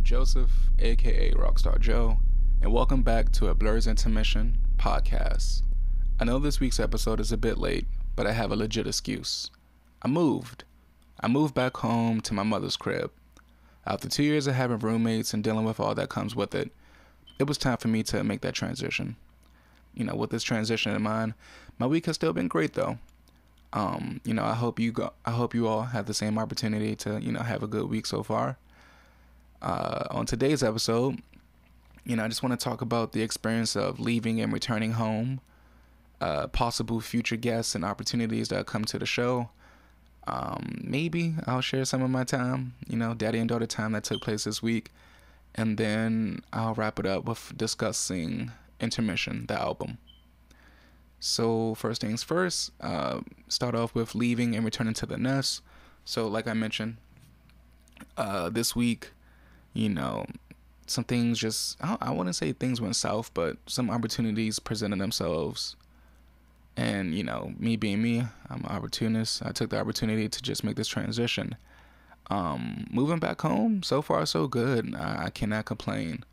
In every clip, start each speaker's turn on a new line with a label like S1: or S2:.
S1: Joseph, aka Rockstar Joe, and welcome back to a Blerd's Intermission podcast. I know this week's episode is a bit late, but I have a legit excuse. I moved. I moved back home to my mother's crib. After 2 years of having roommates and dealing with all that comes with it, it was time for me to make that transition. With this transition in mind, my week has still been great though. I hope you all have the same opportunity to, have a good week so far. On today's episode, I just want to talk about the experience of leaving and returning home, possible future guests and opportunities that come to the show. Maybe I'll share some of my time, daddy and daughter time that took place this week. And then I'll wrap it up with discussing Intermission The Album. So first things first, start off with leaving and returning to the nest. So like I mentioned, this week, some things just, I wouldn't say things went south, but some opportunities presented themselves. And, me being me, I'm an opportunist. I took the opportunity to just make this transition. Moving back home, so far so good. I cannot complain.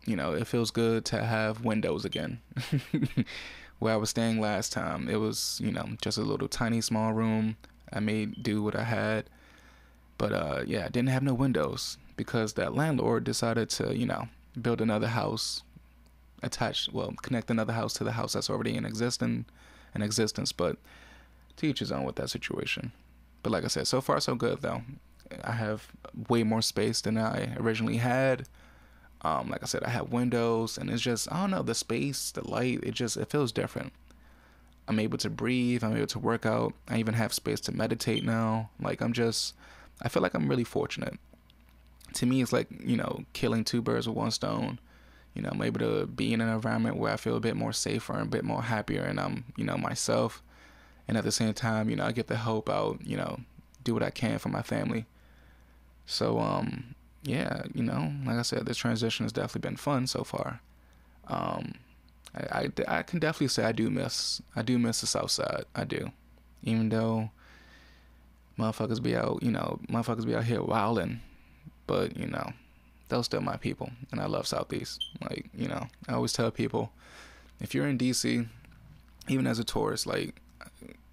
S1: It feels good to have windows again. Where I was staying last time, it was, just a little tiny small room. I made do what I had. But I didn't have no windows because that landlord decided to, build another house, connect another house to the house that's already in existence. But to each his own with that situation. But like I said, so far so good though. I have way more space than I originally had. Like I said, I have windows, and it's just, I don't know, the space, the light, it feels different. I'm able to breathe, I'm able to work out, I even have space to meditate now. I feel like I'm really fortunate. To me, it's like, killing two birds with one stone. I'm able to be in an environment where I feel a bit more safer and a bit more happier, and I'm, myself. And at the same time, I get to help out, do what I can for my family. So, like I said, this transition has definitely been fun so far. I can definitely say I do miss the South Side. I do, even though motherfuckers be out here wilding, but those still my people, and I love Southeast. I always tell people, if you're in DC, even as a tourist,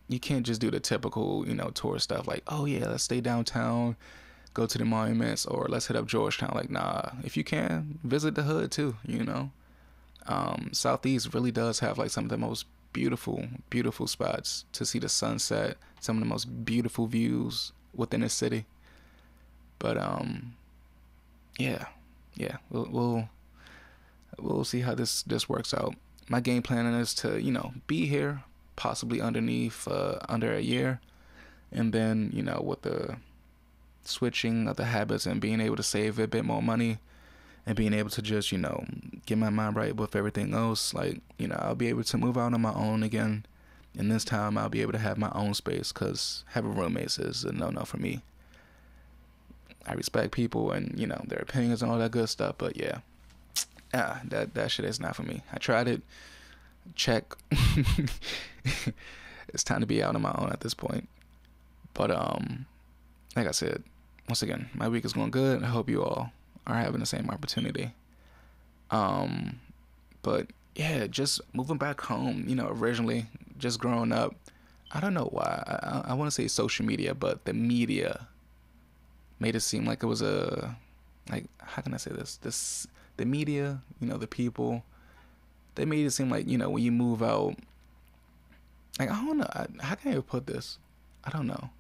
S1: you can't just do the typical, tourist stuff like, oh yeah, let's stay downtown, go to the monuments, or let's hit up Georgetown. Nah, if you can, visit the hood too, Southeast really does have some of the most beautiful spots to see the sunset, some of the most beautiful views within the city. But we'll see how this works out. My game plan is to be here, possibly under a year, and then with the switching of the habits and being able to save a bit more money and being able to just get my mind right with everything else, I'll be able to move out on my own again, and this time I'll be able to have my own space, because having roommates is a no for me. I respect people and their opinions and all that good stuff, but that shit is not for me. I tried it. Check. It's time to be out on my own at this point. But like I said, once again, my week is going good. I hope you all are having the same opportunity. But just moving back home, originally just growing up, I don't know why. I want to say social media, but the media made it seem like it was how can I say this? The media, the people, they made it seem like, when you move out, I don't know, how can I put this? I don't know.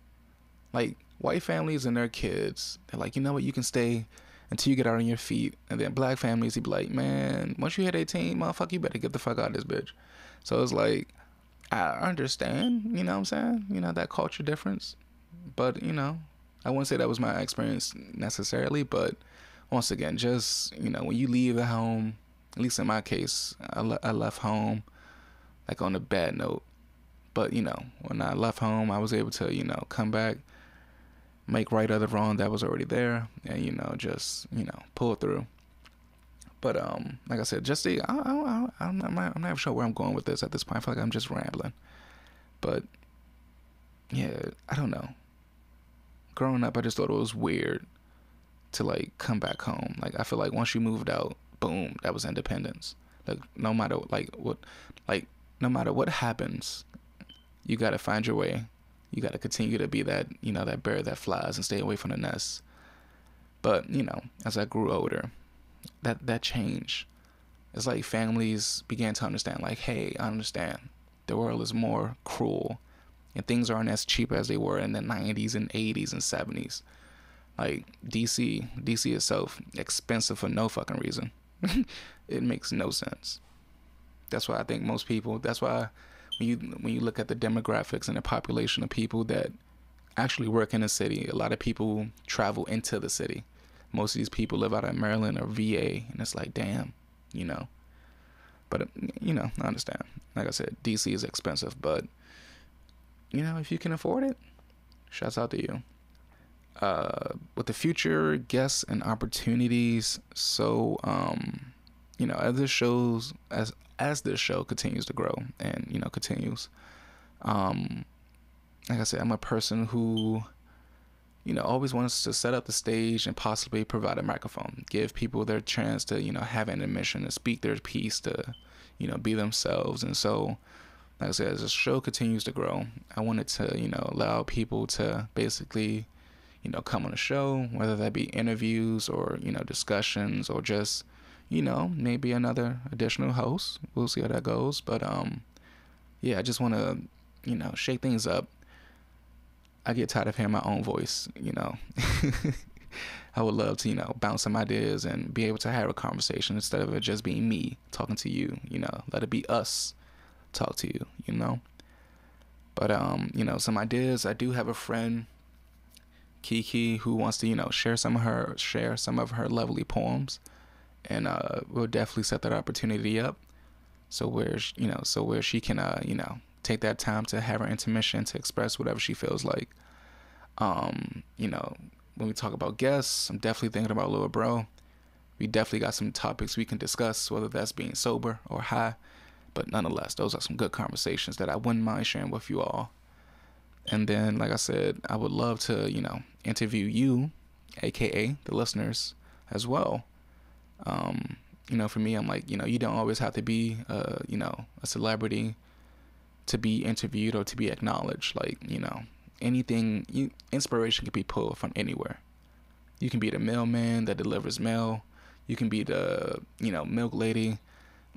S1: White families and their kids, they're like, you know what, you can stay until you get out on your feet. And then black families, he'd be like, man, once you hit 18, motherfucker, you better get the fuck out of this bitch. So it's like, I understand, you know what I'm saying? That culture difference. But, I wouldn't say that was my experience necessarily. But once again, just, when you leave the home, at least in my case, I left home on a bad note. But, when I left home, I was able to, come back, make right of the wrong that was already there, and, just, pull through. But, like I said, just I'm not sure where I'm going with this at this point. I feel like I'm just rambling. But, I don't know. Growing up, I just thought it was weird to like come back home. Like I feel like once you moved out, boom, that was independence. Like no matter no matter what happens, you gotta find your way. You gotta continue to be that, you know, that bird that flies and stay away from the nest. But, you know, as I grew older, that changed. It's like families began to understand, like, hey, I understand. The world is more cruel and things aren't as cheap as they were in the 90s and 80s and 70s. Like DC itself, expensive for no fucking reason. It makes no sense. That's why I think most people, that's why when you look at the demographics and the population of people that actually work in the city, a lot of people travel into the city. Most of these people live out of Maryland or VA, and it's like, damn, you know. But, you know, I understand. Like I said, DC is expensive, but, you know, if you can afford it, shouts out to you. With the future guests and opportunities, so, you know, as this show continues to grow and, you know, continues, like I said, I'm a person who, you know, always wants to set up the stage and possibly provide a microphone, give people their chance to, you know, have an admission, to speak their piece, to, you know, be themselves. And so, like I said, as the show continues to grow, I wanted to, you know, allow people to basically, you know, come on the show, whether that be interviews or, you know, discussions or just, you know, maybe another additional host. We'll see how that goes. But, yeah, I just want to, you know, shake things up. I get tired of hearing my own voice, you know. I would love to, you know, bounce some ideas and be able to have a conversation instead of it just being me talking to you, you know. Let it be us talk to you, you know. But, you know, some ideas. I do have a friend, Kiki, who wants to, you know, share some of her lovely poems. And we'll definitely set that opportunity up. So where she can, you know, take that time to have her intermission to express whatever she feels like. You know, when we talk about guests, I'm definitely thinking about Lil Bro. We definitely got some topics we can discuss, whether that's being sober or high. But nonetheless, those are some good conversations that I wouldn't mind sharing with you all. And then, like I said, I would love to, you know, interview you, aka the listeners, as well. You know, for me, I'm like, you know, you don't always have to be, you know, a celebrity to be interviewed or to be acknowledged. Like, you know, inspiration can be pulled from anywhere. You can be the mailman that delivers mail. You can be the, you know, milk lady.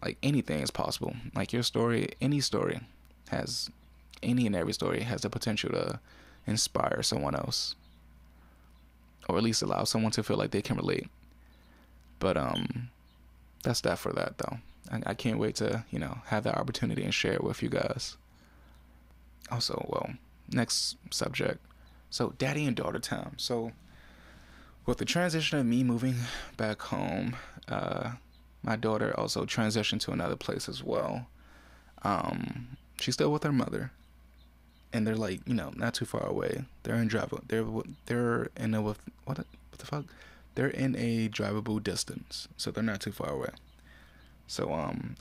S1: Like, anything is possible. Like, your story, any and every story has the potential to inspire someone else, or at least allow someone to feel like they can relate. But that's that for that, though. I can't wait to, you know, have that opportunity and share it with you guys. Also, well, next subject. So, daddy and daughter time. So, with the transition of me moving back home, my daughter also transitioned to another place as well. She's still with her mother, and they're like, you know, not too far away. They're in They're in a drivable distance, so they're not too far away. So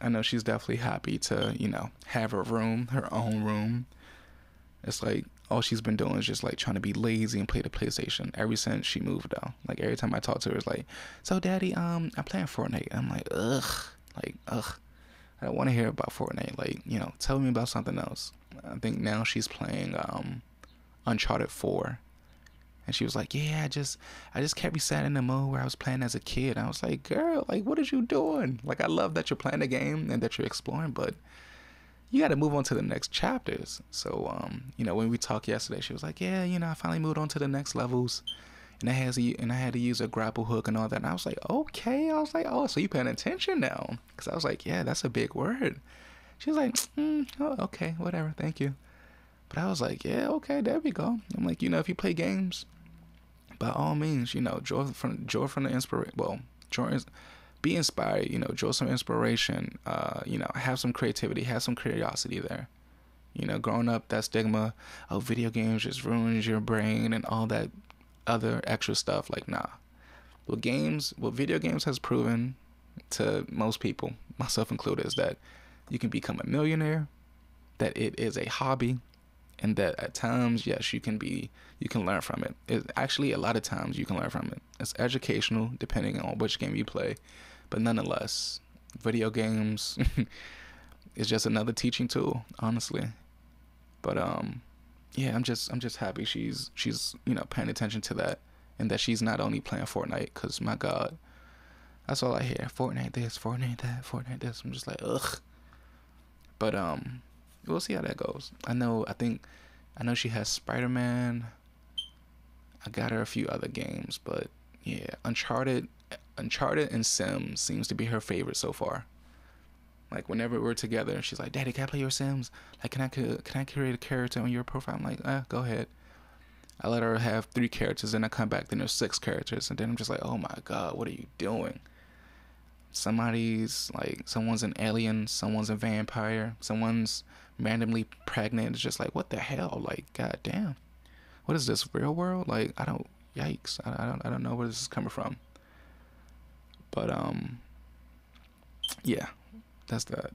S1: I know she's definitely happy to, you know, have her own room. It's like all she's been doing is just like trying to be lazy and play the PlayStation ever since she moved out. Like, every time I talk to her, it's like, so daddy, I'm playing Fortnite. I'm like, ugh. I don't want to hear about Fortnite. Like, you know, tell me about something else. I think now she's playing Uncharted 4. And she was like, yeah, I just kept resetting in the mode where I was playing as a kid. And I was like, girl, like, what are you doing? Like, I love that you're playing the game and that you're exploring, but you got to move on to the next chapters. So, you know, when we talked yesterday, she was like, yeah, you know, I finally moved on to the next levels. And I had to use a grapple hook and all that. And I was like, okay. I was like, oh, so you paying attention now? Because I was like, yeah, that's a big word. She was like, oh, okay, whatever, thank you. But I was like, yeah, okay, there we go. I'm like, you know, if you play games, by all means, you know, draw from the inspiration. Well, be inspired. You know, draw some inspiration. You know, have some creativity, have some curiosity there. You know, growing up, that stigma of video games just ruins your brain and all that other extra stuff. Like, nah. What video games has proven to most people, myself included, is that you can become a millionaire, that it is a hobby, and that at times, yes, you can learn from it. Actually, a lot of times you can learn from it. It's educational depending on which game you play, but nonetheless, video games is just another teaching tool, honestly. But yeah, I'm just happy she's paying attention to that, and that she's not only playing Fortnite, because my God, that's all I hear. Fortnite this, Fortnite that, Fortnite this. I'm just like, ugh. But we'll see how that goes. I know she has Spider-Man. I got her a few other games, but yeah, Uncharted and Sims seems to be her favorite so far. Like, whenever we're together, she's like, "Daddy, can I play your Sims? Like, can I create a character on your profile?" I'm like, go ahead. I let her have 3 characters, then I come back, then there's 6 characters, and then I'm just like, oh my God, what are you doing? Someone's an alien, someone's a vampire, someone's randomly pregnant. It's just like, what the hell? Like, God damn, what is this, real world? Like, yikes, I don't know where this is coming from. But yeah, that's that.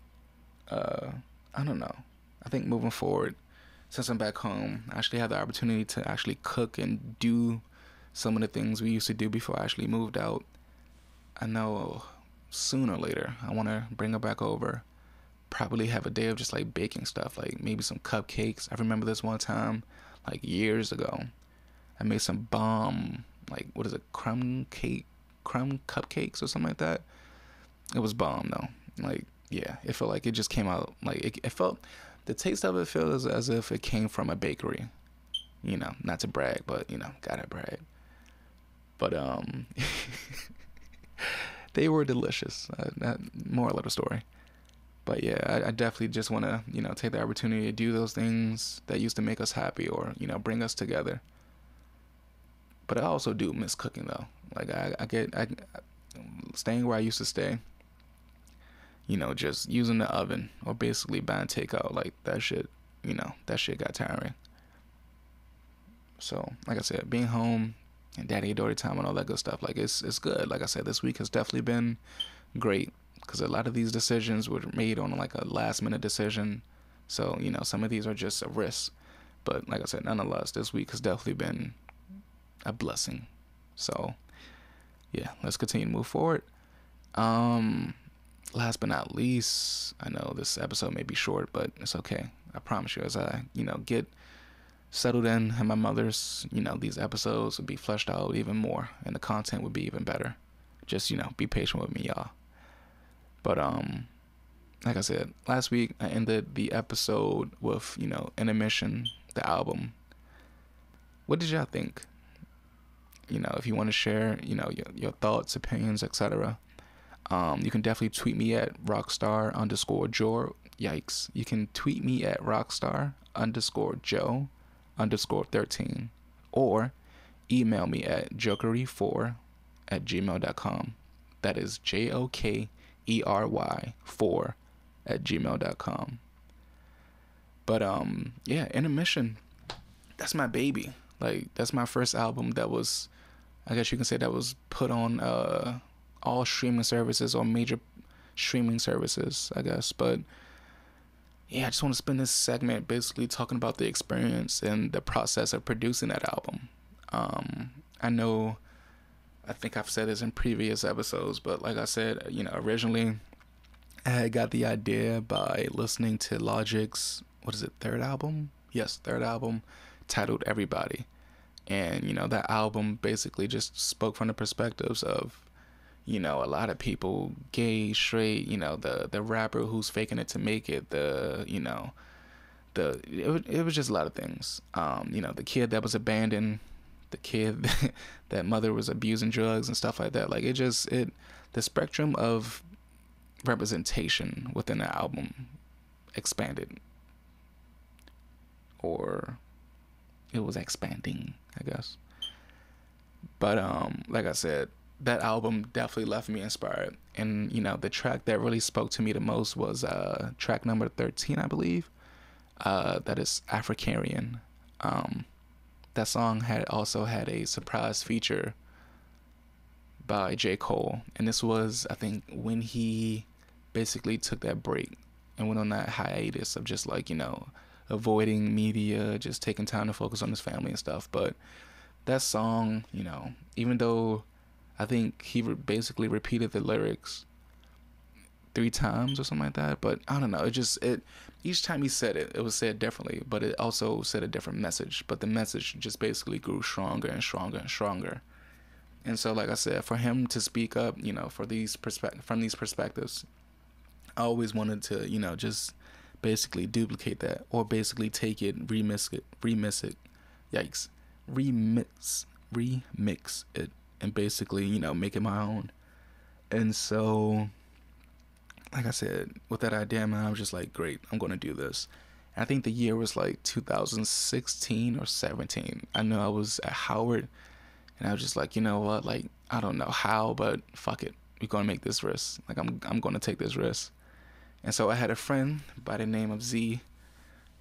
S1: I don't know. I think moving forward, since I'm back home, I actually have the opportunity to actually cook and do some of the things we used to do before I actually moved out. I know sooner or later I want to bring her back over, probably have a day of just like baking stuff, like maybe some cupcakes. I remember this one time, like years ago, I made some bomb, like, what is it, crumb cupcakes or something like that. It was bomb though. Like, yeah, it felt like it just came out, like it felt, the taste of it feels as if it came from a bakery. Not to brag, but gotta brag. But they were delicious. Moral of the story. But yeah, I definitely just want to take the opportunity to do those things that used to make us happy, or bring us together. But I also do miss cooking though. Like, I staying where I used to stay, just using the oven or basically buying takeout, like that shit got tiring. So like I said, being home and daddy daughter time and all that good stuff, like it's good. Like I said, this week has definitely been great, because a lot of these decisions were made on like a last minute decision. So some of these are just a risk, but like I said, nonetheless, this week has definitely been a blessing. So yeah, let's continue to move forward. Last but not least, I know this episode may be short, but it's okay. I promise you, as I get settled in and my mother's, these episodes will be fleshed out even more, and the content would be even better. Just be patient with me, y'all. But like I said, last week I ended the episode with Intermission, the album. What did y'all think? If you want to share your thoughts, opinions, etc., you can definitely tweet me at rockstar_joe. Yikes. You can tweet me at rockstar_joe_13, or email me at jokery4@gmail.com. That is jokery4@gmail.com. But yeah, Intermission, that's my baby. Like, that's my first album that was, I guess you can say, that was put on all streaming services, or major streaming services, I guess. But yeah, I just want to spend this segment basically talking about the experience and the process of producing that album. I think I've said this in previous episodes, but like I said, originally I had got the idea by listening to Logic's, third album? Yes, third album, titled Everybody. And that album basically just spoke from the perspectives of a lot of people, gay, straight, the rapper who's faking it to make it, it was just a lot of things. The kid that was abandoned, the kid that mother was abusing drugs and stuff like that. Like, the spectrum of representation within the album expanded, or it was expanding, I guess. But like I said, that album definitely left me inspired. And the track that really spoke to me the most was track number 13, I believe. That is Africarian. That song also had a surprise feature by J. Cole, and this was, I think, when he basically took that break and went on that hiatus of just like avoiding media, just taking time to focus on his family and stuff. But that song, even though I think he basically repeated the lyrics 3 times or something like that, but I don't know, it each time he said it, it was said differently, but it also said a different message, but the message just basically grew stronger and stronger and stronger. And so, like I said, for him to speak up, for from these perspectives, I always wanted to, just basically duplicate that, or basically take it, remix it, yikes, remix it, and basically, make it my own. And so, like I said, with that idea, man, I was just like, great, I'm going to do this. And I think the year was like 2016 or 17. I know I was at Howard, and I was just like, you know what, like, I don't know how, but fuck it, we're going to make this risk. Like, I'm going to take this risk. And so I had a friend by the name of Z,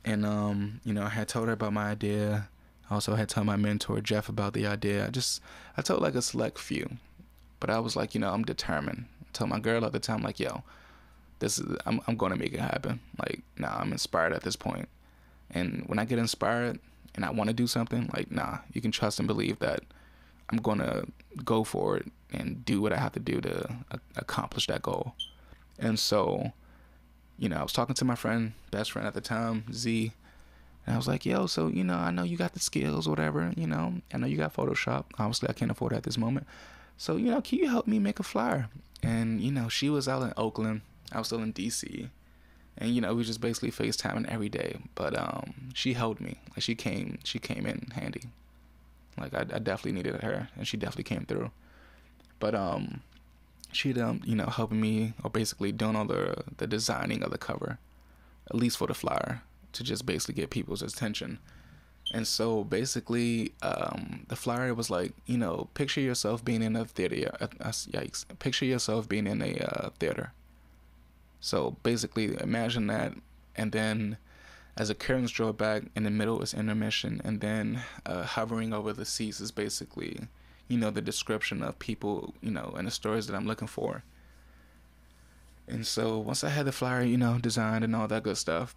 S1: and I had told her about my idea. I also had told my mentor Jeff about the idea. I told like a select few, but I was like, I'm determined. I told my girl at the time, like, yo, I'm going to make it happen. Like, nah, I'm inspired at this point. And when I get inspired and I want to do something, like, nah, you can trust and believe that I'm going to go for it and do what I have to do to accomplish that goal. And so, I was talking to my best friend at the time, Z, and I was like, yo, so, I know you got the skills, whatever, I know you got Photoshop. Obviously, I can't afford it at this moment. So, can you help me make a flyer? And, she was out in Oakland. I was still in DC. And, we just basically FaceTiming every day. But she helped me. Like, she came in handy. Like, I definitely needed her, and she definitely came through. But she helping me, or basically doing all the designing of the cover, at least for the flyer, to just basically get people's attention. And so basically, the flyer was like, picture yourself being in a theater. Yikes! Picture yourself being in a theater. So basically, imagine that, and then as the curtains draw back, in the middle is intermission, and then hovering over the seats is basically, the description of people, and the stories that I'm looking for. And so once I had the flyer, designed and all that good stuff,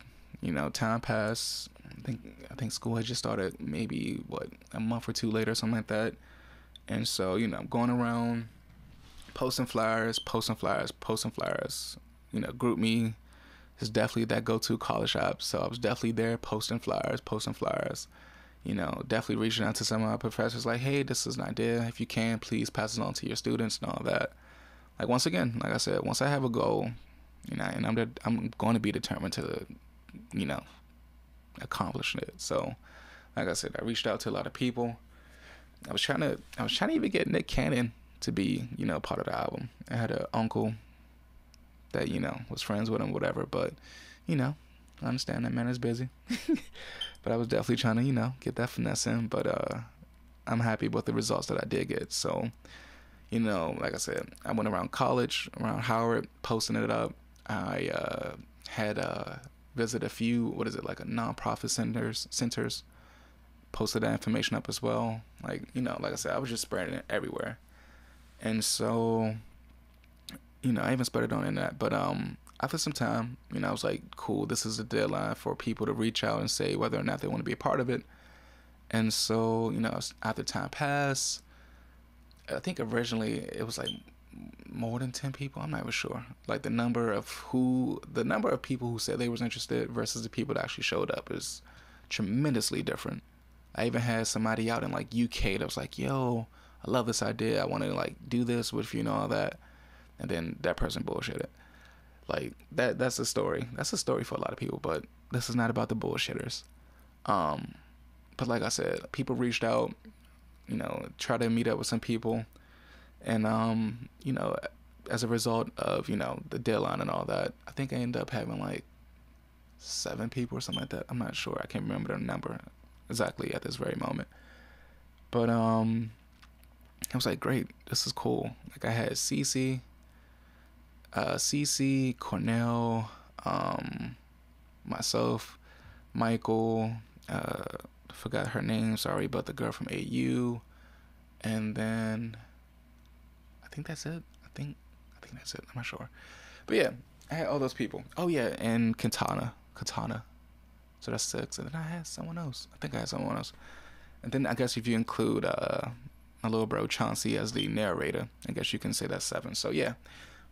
S1: time passed. I think school had just started maybe, a month or two later, something like that. And so, I'm going around posting flyers. Group Me is definitely that go-to college app. So I was definitely there posting flyers. Definitely reaching out to some of my professors like, hey, this is an idea. If you can, please pass it on to your students and all that. Like, once again, like I said, once I have a goal, and I'm going to be determined to, accomplish it. So, like I said, I reached out to a lot of people. I was trying to even get Nick Cannon to be, part of the album. I had an uncle that, was friends with him, whatever. But, I understand that man is busy. But I was definitely trying to, get that finesse in. But I'm happy with the results that I did get. So, like I said, I went around college, around Howard, posting it up. I had visited a few, like a nonprofit centers, posted that information up as well. Like, like I said, I was just spreading it everywhere. And so, I even spread it on the internet. But after some time, I was like, cool, this is the deadline for people to reach out and say whether or not they want to be a part of it. And so, after time passed, I think originally it was like more than 10 people. I'm not even sure. Like the number of people who said they was interested versus the people that actually showed up is tremendously different. I even had somebody out in like UK that was like, yo, I love this idea. I want to like do this with you and all that. And then that person bullshitted. Like that's a story. That's a story for a lot of people, but this is not about the bullshitters. But like I said, people reached out, tried to meet up with some people. And, as a result of, the deadline and all that, I think I ended up having like 7 people or something like that. I'm not sure. I can't remember the number exactly at this very moment. But I was like, great, this is cool. Like I had Cece, Cornell, myself, Michael, forgot her name, sorry, but the girl from AU, and then I think that's it. I think that's it. I'm not sure. But yeah, I had all those people. Oh yeah, and Katana. So that's 6. And then I had someone else. I think I had someone else. And then I guess if you include my little bro Chauncey as the narrator, I guess you can say that's 7. So yeah,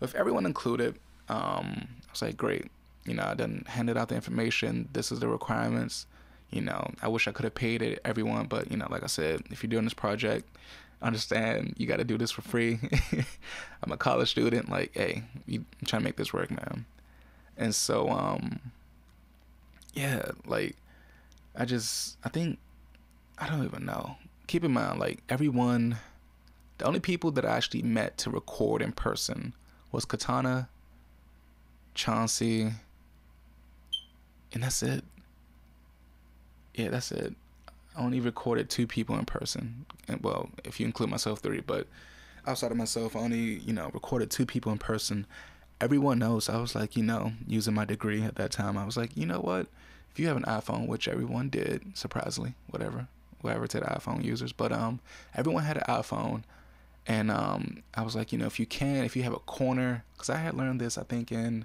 S1: with everyone included, I was like, great. I done handed out the information. This is the requirements. I wish I could have paid it everyone, but like I said, if you're doing this project, understand you got to do this for free. I'm a college student. Like, hey, I'm trying to make this work, man. And so, yeah, like, I think, I don't even know. Keep in mind, like, everyone, the only people that I actually met to record in person was Katana, Chauncey, and that's it. Yeah, that's it. I only recorded 2 people in person. And well, if you include myself, 3, but outside of myself, I only, recorded 2 people in person. Everyone knows I was like, using my degree at that time, I was like, you know what? If you have an iPhone, which everyone did, surprisingly, whatever to the iPhone users, but everyone had an iPhone. And I was like, if you have a corner, because I had learned this, I think, in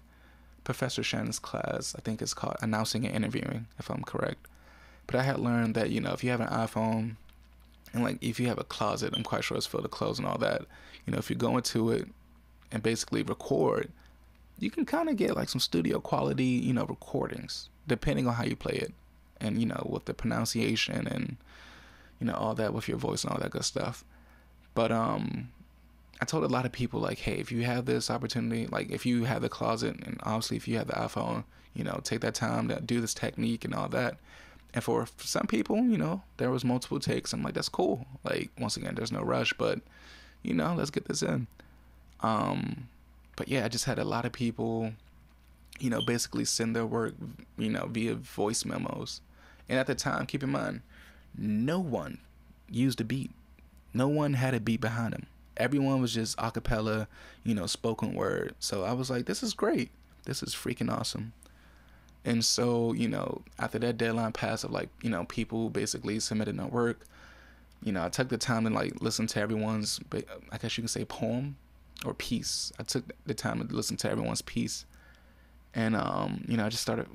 S1: Professor Shannon's class. I think it's called announcing and interviewing, if I'm correct. But I had learned that, if you have an iPhone and like if you have a closet, I'm quite sure it's filled with clothes and all that, if you go into it and basically record, you can kind of get like some studio quality, recordings, depending on how you play it. And, with the pronunciation and, all that with your voice and all that good stuff. But I told a lot of people, like, hey, if you have this opportunity, like if you have the closet and obviously if you have the iPhone, take that time to do this technique and all that. And for some people, there was multiple takes. I'm like, that's cool. Like, once again, there's no rush, but, let's get this in. But yeah, I just had a lot of people, basically send their work, via voice memos. And at the time, keep in mind, no one used a beat. No one had a beat behind them. Everyone was just a cappella, spoken word. So I was like, this is great. This is freaking awesome. And so, after that deadline passed of like, people basically submitted their work, I took the time to like listen to everyone's, I guess you can say poem or piece. I took the time to listen to everyone's piece. And, I just started,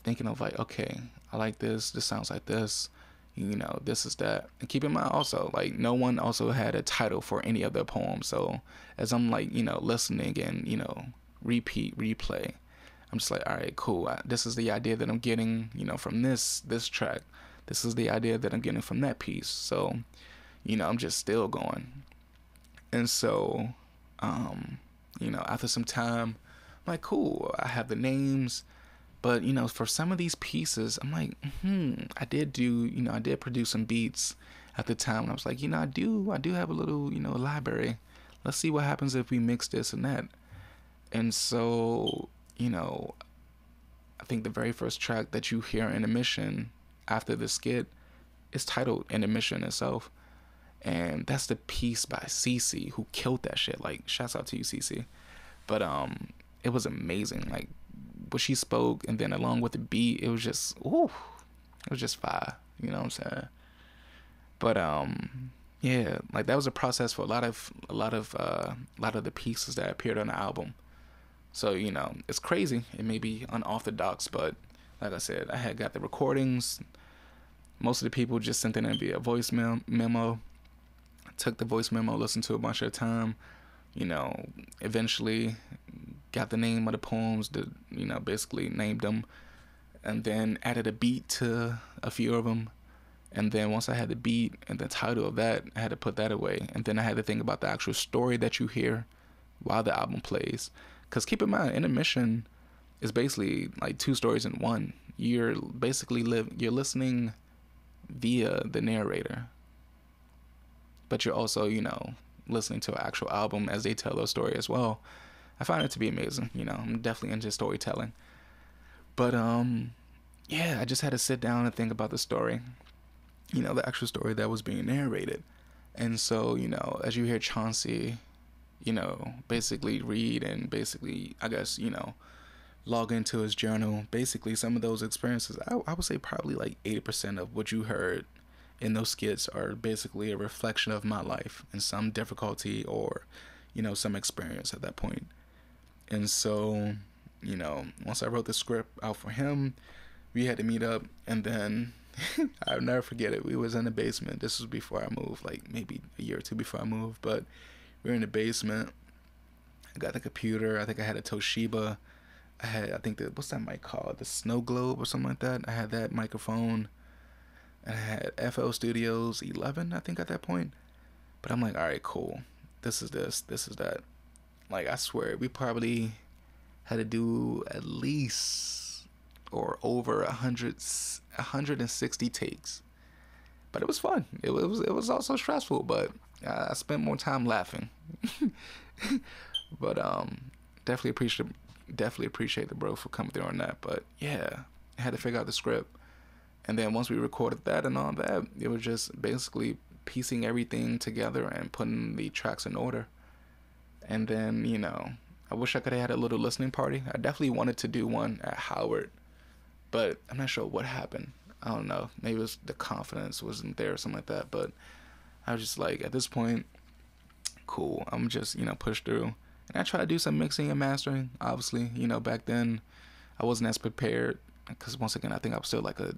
S1: thinking of like, okay, I like this. This sounds like this, this is that. And keep in mind also, like no one also had a title for any of their poems. So as I'm like, listening and, replay, I'm just like, all right, cool. This is the idea that I'm getting, from this track. This is the idea that I'm getting from that piece. So, I'm just still going. And so, after some time, I'm like, cool. I have the names, but for some of these pieces, I'm like, I did produce some beats at the time. And I was like, I do have a little, library. Let's see what happens if we mix this and that. And so, I think the very first track that you hear in Intermission after the skit is titled Intermission itself. And that's the piece by Cece, who killed that shit. Like, shouts out to you, Cece. But it was amazing. Like, what she spoke, and then along with the beat, it was just, it was just fire. You know what I'm saying? But yeah, like that was a process for a lot of the pieces that appeared on the album. So, it's crazy. It may be unorthodox, but like I said, I had got the recordings. Most of the people just sent it in via voice memo. I took the voice memo, listened to a bunch of time, eventually got the name of the poems, basically named them, and then added a beat to a few of them. And then once I had the beat and the title of that, I had to put that away. And then I had to think about the actual story that you hear while the album plays. Because keep in mind, Intermission is basically like 2 stories in one. You're basically you're listening via the narrator, but you're also, listening to an actual album as they tell their story as well. I find it to be amazing. I'm definitely into storytelling. But yeah, I just had to sit down and think about the story, the actual story that was being narrated. And so, as you hear Chauncey, basically read and basically, I guess, log into his journal, basically some of those experiences, I would say probably like 80% of what you heard in those skits are basically a reflection of my life and some difficulty or, some experience at that point. And so, once I wrote the script out for him, we had to meet up, and then I'll never forget it. We was in the basement. This was before I moved, like maybe a year or two before I moved, but we were in the basement. I got the computer. I think I had a Toshiba. I think what's that mic called? The Snow Globe or something like that. I had that microphone, and I had FL Studios 11, I think, at that point. But I'm like, all right, cool. This is that. Like, I swear, we probably had to do at least or over 160 takes. But it was fun. It was also stressful, but I spent more time laughing. But definitely appreciate the bro for coming through on that. But yeah, I had to figure out the script. And then once we recorded that and all that, it was just basically piecing everything together and putting the tracks in order. And then, I wish I could have had a little listening party. I definitely wanted to do one at Howard, but I'm not sure what happened. I don't know. Maybe it was the confidence wasn't there or something like that. But I was just like, at this point, cool. I'm just, push through. And I try to do some mixing and mastering. Obviously, back then I wasn't as prepared because, once again, I think I was still like a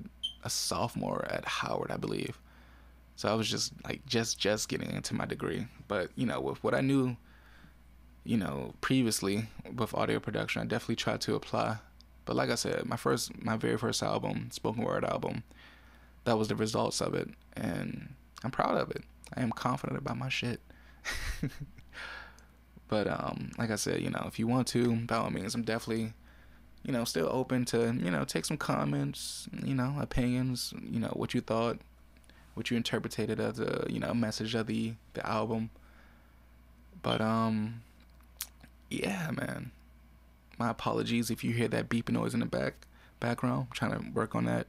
S1: sophomore at Howard, I believe. So I was just like just getting into my degree. But, with what I knew, previously with audio production, I definitely tried to apply. But like I said, my very first album, spoken word album, that was the results of it, and I'm proud of it. I am confident about my shit. But like I said, if you want to, by all means, I'm definitely, still open to, take some comments, opinions, what you thought, what you interpreted as a, message of the album. But yeah, man. My apologies if you hear that beeping noise in the background. I'm trying to work on that,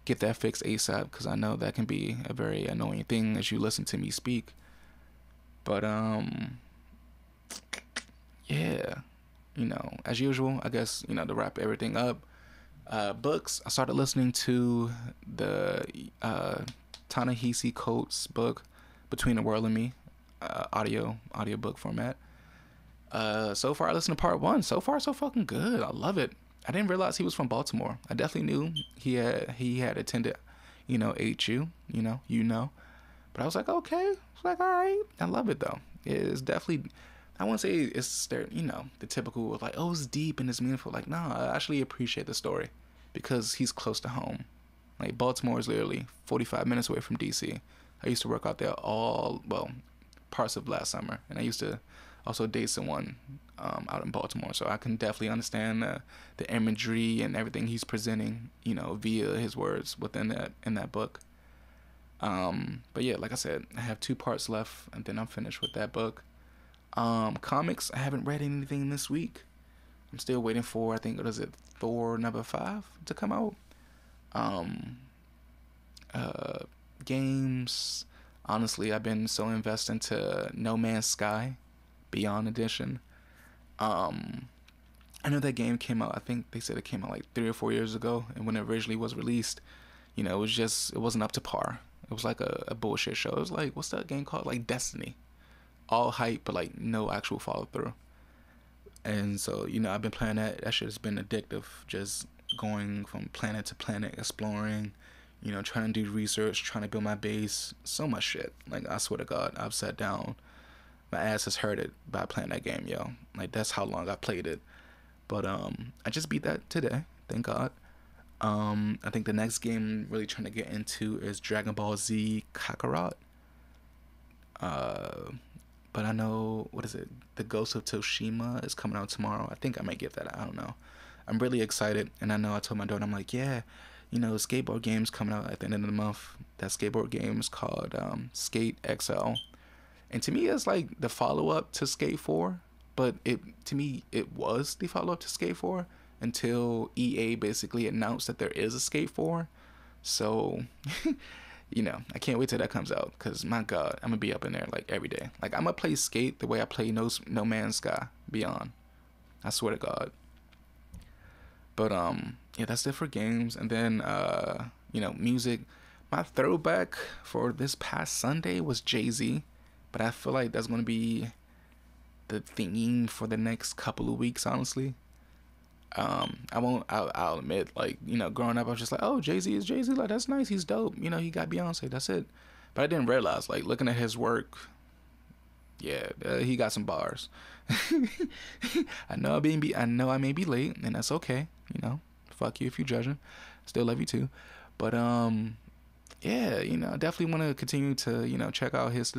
S1: get that fixed ASAP, because I know that can be a very annoying thing as you listen to me speak. But yeah, as usual, I guess, to wrap everything up, books. I started listening to the Ta-Nehisi Coates book, Between the World and Me, audiobook format. So far I listened to part 1. So far so fucking good. I love it. I didn't realize he was from Baltimore. I definitely knew he had attended, HU, but I was like, okay. It's like, all right. I love it though. It's definitely, I won't say it's the typical like, oh, it's deep and it's meaningful. Like, nah, I actually appreciate the story because he's close to home. Like, Baltimore is literally 45 minutes away from DC. I used to work out there parts of last summer, and I used to also date someone out in Baltimore, so I can definitely understand the imagery and everything he's presenting, via his words in that book. But yeah, like I said, I have 2 parts left, and then I'm finished with that book. Comics, I haven't read anything this week. I'm still waiting for, I think, what is it, Thor number 5 to come out. Games, honestly, I've been so invested into No Man's Sky Beyond Edition. I know that game came out, I think they said it came out like 3 or 4 years ago, and when it originally was released, it wasn't up to par. It was like a bullshit show. It was like, what's that game called? Like Destiny. All hype, but like no actual follow through. And so, I've been playing that. That shit has been addictive. Just going from planet to planet, exploring, trying to do research, trying to build my base. So much shit. Like, I swear to God, I've sat down. My ass has hurted by playing that game, yo. Like, that's how long I played it. But I just beat that today, thank God. I think the next game I'm really trying to get into is Dragon Ball Z Kakarot. But I know, what is it? The Ghost of Tsushima is coming out tomorrow. I think I might get that. I don't know. I'm really excited, and I know I told my daughter, I'm like, yeah, skateboard game's coming out at the end of the month. That skateboard game is called Skate XL. And to me, it's like the follow-up to Skate 4. But to me, it was the follow-up to Skate 4 until EA basically announced that there is a Skate 4. So, I can't wait till that comes out. Because, my God, I'm going to be up in there, like, every day. Like, I'm going to play Skate the way I play No Man's Sky Beyond. I swear to God. But, yeah, that's it for games. And then, music. My throwback for this past Sunday was Jay-Z. But I feel like that's going to be the theme for the next couple of weeks, honestly. I'll admit, like, growing up, I was just like, oh, Jay-Z is Jay-Z, like, that's nice, he's dope, he got Beyonce, that's it. But I didn't realize, like, looking at his work, yeah, he got some bars. I know I may be late, and that's okay. Fuck you if you judging. Still love you too. But yeah, definitely want to continue to check out his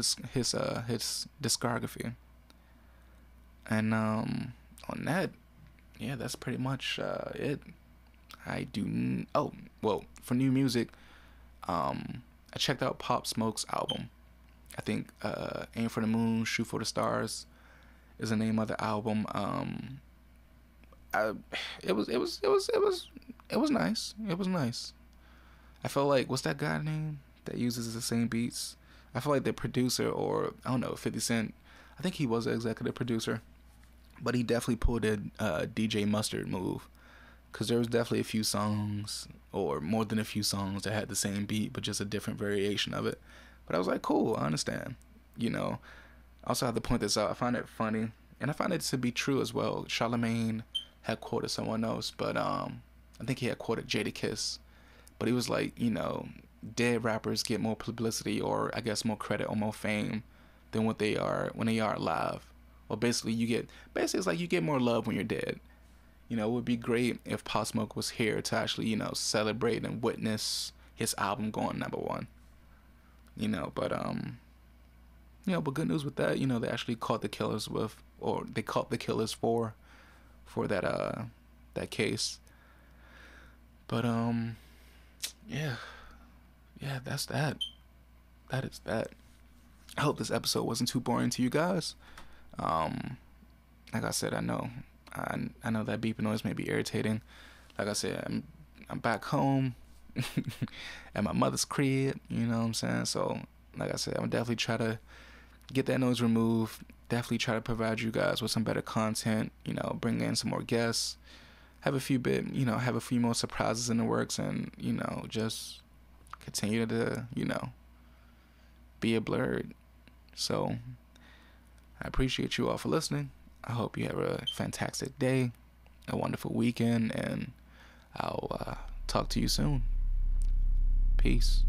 S1: discography. And on that, yeah, that's pretty much it. Oh, well, for new music, I checked out Pop Smoke's album. I think Aim for the Moon, Shoot for the Stars is the name of the album. It was nice. It was nice. I felt like, what's that guy name that uses the same beats? I feel like the producer, or I don't know, 50 Cent, I think he was the executive producer, but he definitely pulled a DJ Mustard move, because there was definitely a few songs, or more than a few songs, that had the same beat but just a different variation of it. But I was like, cool, I understand. I also have to point this out. I find it funny, and I find it to be true as well. Charlemagne had quoted someone else, but I think he had quoted Jadakiss, but he was like, dead rappers get more publicity, or I guess more credit or more fame than what they are when they are alive. Or basically it's like you get more love when you're dead. It would be great if Pop Smoke was here to actually, celebrate and witness his album going #1. But good news with that, they actually caught the killers for that case. But yeah, that's that. That is that. I hope this episode wasn't too boring to you guys. Like I said, I know that beeping noise may be irritating. Like I said, I'm back home at my mother's crib. You know what I'm saying? So, like I said, I'm definitely try to get that noise removed. Definitely try to provide you guys with some better content. Bring in some more guests. Have a few more surprises in the works, and just continue to be a Blerd. So I appreciate you all for listening. I hope you have a fantastic day, a wonderful weekend, and I'll talk to you soon. Peace.